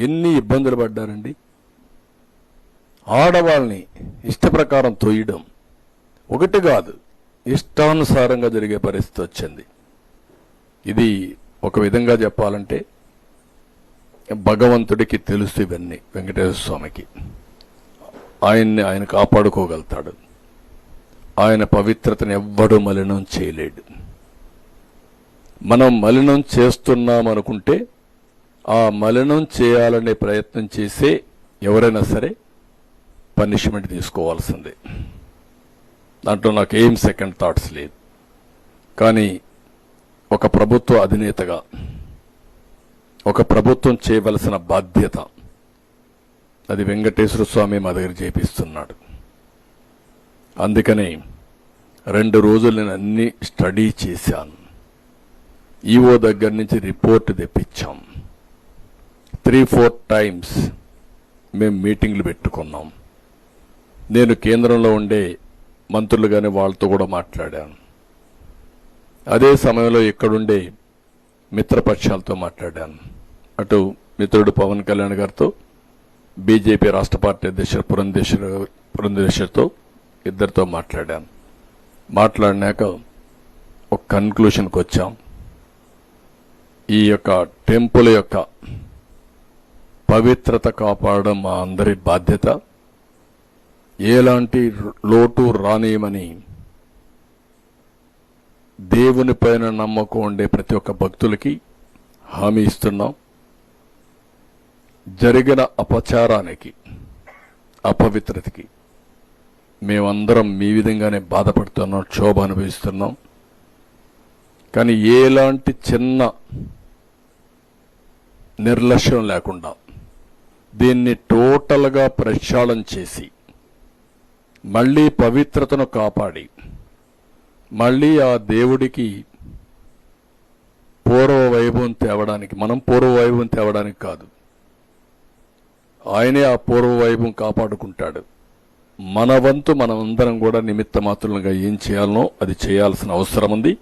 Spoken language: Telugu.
ఎన్ని ఇబ్బందులు పడ్డారండి. ఆడవాళ్ళని ఇష్టప్రకారం తొయ్యడం ఒకటి కాదు, ఇష్టానుసారంగా జరిగే పరిస్థితి వచ్చింది. ఇది ఒక విధంగా చెప్పాలంటే భగవంతుడికి తెలుసు ఇవన్నీ. వెంకటేశ్వర స్వామికి ఆయన కాపాడుకోగలుగుతాడు. ఆయన పవిత్రతను ఎవ్వడూ మలినం చేయలేడు. మనం మలినం చేస్తున్నామనుకుంటే ఆ మలినం చేయాలనే ప్రయత్నం చేసే ఎవరైనా సరే పనిష్మెంట్ తీసుకోవాల్సిందే. దాంట్లో నాకు ఏం సెకండ్ థాట్స్ లేదు. కానీ ఒక ప్రభుత్వ అధినేతగా ఒక ప్రభుత్వం చేయవలసిన బాధ్యత అది వెంకటేశ్వర స్వామి మా దగ్గర చేపిస్తున్నాడు. అందుకని 2 రోజులు నేను అన్ని స్టడీ చేశాను. ఈఓ దగ్గర నుంచి రిపోర్ట్ తెప్పించాం. 3-4 టైమ్స్ మేము మీటింగ్లు పెట్టుకున్నాం. నేను కేంద్రంలో ఉండే మంత్రులు కానీ వాళ్ళతో కూడా మాట్లాడాను. అదే సమయంలో ఇక్కడుండే మిత్రపక్షాలతో మాట్లాడాను. అటు మిత్రుడు పవన్ కళ్యాణ్ గారితో, బీజేపీ రాష్ట్ర పార్టీ అధ్యక్షుడు పురంధేశ్వరితో ఇద్దరితో మాట్లాడాను. మాట్లాడినాక ఒక కన్క్లూషన్కి వచ్చాం. ఈ యొక్క టెంపుల్ యొక్క పవిత్రత కాపాడడం మా అందరి బాధ్యత. ఎలాంటి లోటు రానియమని దేవుని పైన నమ్మకం ఉండే ప్రతి ఒక్క భక్తులకి హామీ ఇస్తున్నాం. జరిగిన అపచారానికి, అపవిత్రతకి మేమందరం మీ విధంగానే బాధపడుతున్నాం, క్షోభ అనుభవిస్తున్నాం. కానీ ఎలాంటి చిన్న నిర్లక్ష్యం లేకుండా దీన్ని టోటల్గా ప్రక్షాళన చేసి మళ్లీ పవిత్రతను కాపాడి మళ్లీ ఆ దేవుడికి పూర్వ వైభవం తేవడానికి, మనం పూర్వ వైభవం తేవడానికి కాదు, ఆయనే ఆ పూర్వ వైభవం కాపాడుకుంటాడు. మన వంతు మనమందరం కూడా నిమిత్త మాత్రులుగా ఏం చేయాలనో అది చేయాల్సిన అవసరం ఉంది.